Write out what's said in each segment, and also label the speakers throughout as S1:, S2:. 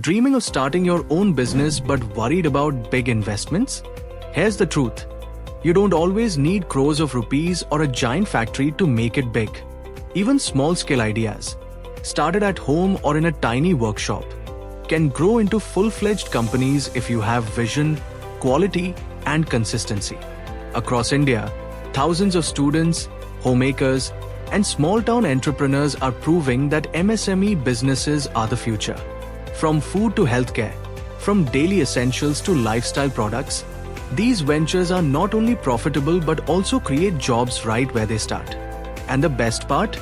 S1: Dreaming of starting your own business but worried about big investments? Here's the truth. You don't always need crores of rupees or a giant factory to make it big. Even small-scale ideas, started at home or in a tiny workshop, can grow into full-fledged companies if you have vision, quality, and consistency. Across India, thousands of students, homemakers, and small-town entrepreneurs are proving that MSME businesses are the future. From food to healthcare, from daily essentials to lifestyle products, these ventures are not only profitable but also create jobs right where they start. And the best part?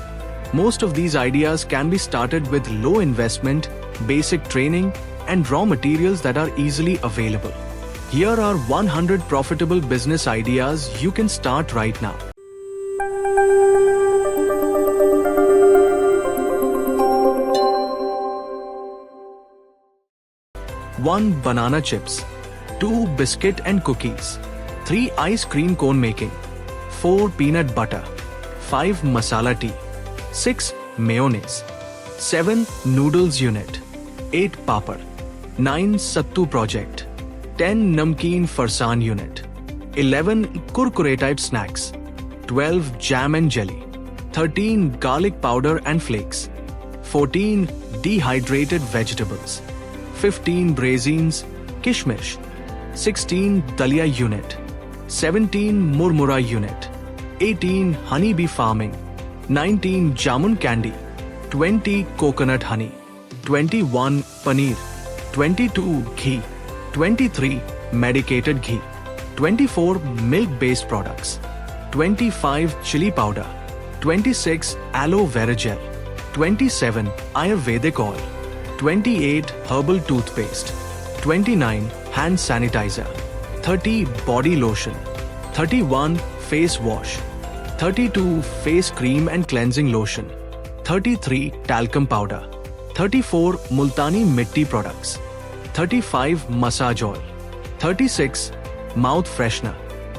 S1: Most of these ideas can be started with low investment, basic training, and raw materials that are easily available. Here are 100 profitable business ideas you can start right now. 1. Banana chips. 2. Biscuit and cookies. 3. Ice cream cone making. 4. Peanut butter. 5. Masala tea. 6. Mayonnaise. 7. Noodles unit. 8. Papad. 9. Sattu project. 10. Namkeen farsan unit. 11. Kurkure type snacks. 12. Jam and jelly. 13. Garlic powder and flakes. 14. Dehydrated vegetables. 15. Raisins, kishmish. 16. Dalia unit. 17. Murmura unit. 18. Honeybee farming. 19. Jamun candy. 20. Coconut honey. 21. Paneer. 22. Ghee. 23. Medicated ghee. 24. Milk-based products. 25. Chili powder. 26. Aloe vera gel. 27. Ayurvedic oil. 28. Herbal toothpaste. 29. Hand sanitizer. 30. Body lotion. 31. Face wash. 32. Face cream and cleansing lotion. 33. Talcum powder. 34. Multani mitti products. 35. Massage oil. 36. Mouth freshener.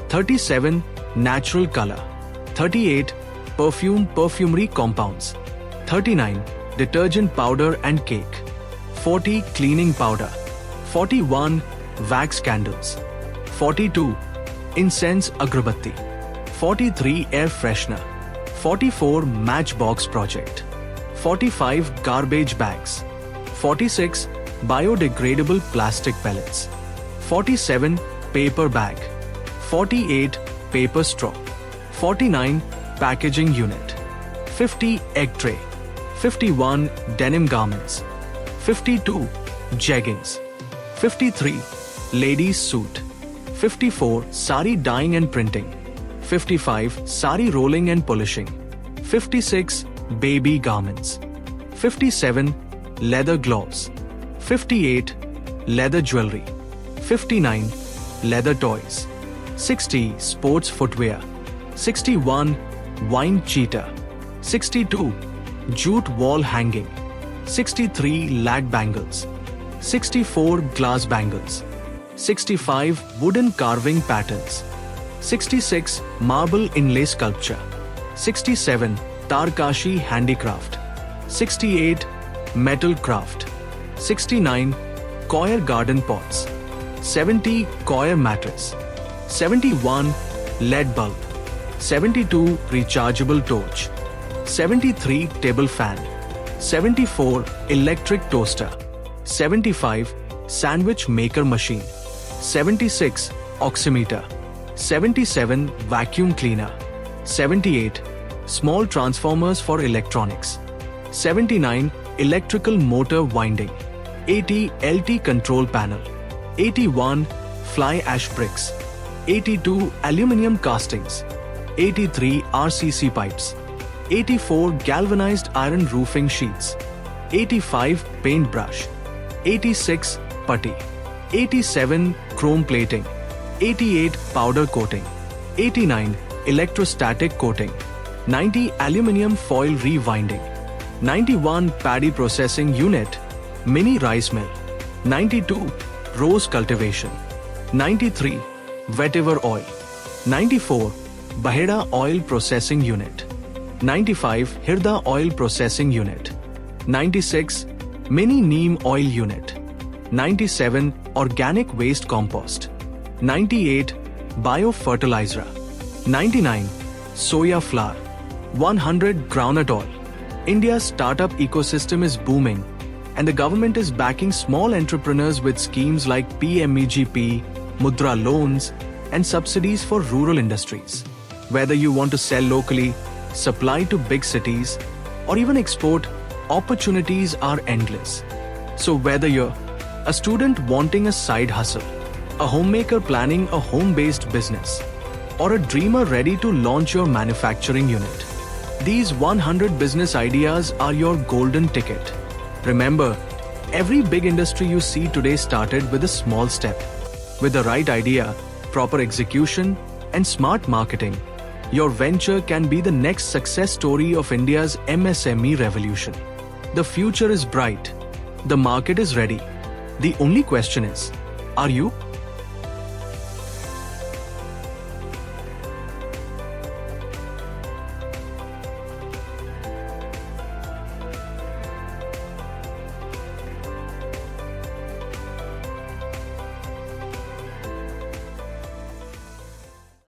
S1: 37. Natural color. 38. Perfumery compounds. 39. Detergent powder and cake. 40. Cleaning powder. 41. Wax candles. 42. Incense agarbatti. 43. Air freshener. 44. Matchbox project. 45. Garbage bags. 46. Biodegradable plastic pellets. 47. Paper bag. 48. Paper straw. 49. Packaging unit. 50. Egg tray. 51. Denim garments. 52. Jeggings. 53. Ladies suit. 54. Sari dyeing and printing. 55. Sari rolling and polishing. 56. Baby garments. 57. Leather gloves. 58. Leather jewelry. 59. Leather toys. 60. Sports footwear. 61. Wine cheater. 62. Jute wall hanging. 63. Lag bangles. 64. Glass bangles. 65. Wooden carving patterns. 66. Marble inlay sculpture. 67. Tarkashi handicraft. 68. Metal craft. 69. Coir garden pots. 70. Coir mattress. 71. LED bulb. 72. Rechargeable torch. 73. Table fan. 74. Electric toaster. 75. Sandwich maker machine. 76. Oximeter. 77. Vacuum cleaner. 78. Small transformers for electronics. 79. Electrical motor winding. 80. LT control panel. 81. Fly ash bricks. 82. Aluminium castings. 83. RCC pipes. 84. Galvanized iron roofing sheets. 85. Paintbrush. 86. Putty. 87. Chrome plating. 88. Powder coating. 89. Electrostatic coating. 90. Aluminium foil rewinding. 91. Paddy processing unit. Mini rice mill. 92. Rose cultivation. 93. Vetiver oil. 94. Baheda oil processing unit. 95. Hirda oil processing unit. 96. Mini neem oil unit. 97. Organic waste compost. 98. Biofertilizer. 99. Soya flour. 100. Groundnut oil. India's startup ecosystem is booming, and the government is backing small entrepreneurs with schemes like PMEGP, Mudra Loans, and subsidies for rural industries. Whether you want to sell locally, supply to big cities, or even export, opportunities are endless. So whether you're a student wanting a side hustle, a homemaker planning a home-based business, or a dreamer ready to launch your manufacturing unit, these 100 business ideas are your golden ticket. Remember, every big industry you see today started with a small step. With the right idea, proper execution, and smart marketing, your venture can be the next success story of India's MSME revolution. The future is bright. The market is ready. The only question is, are you?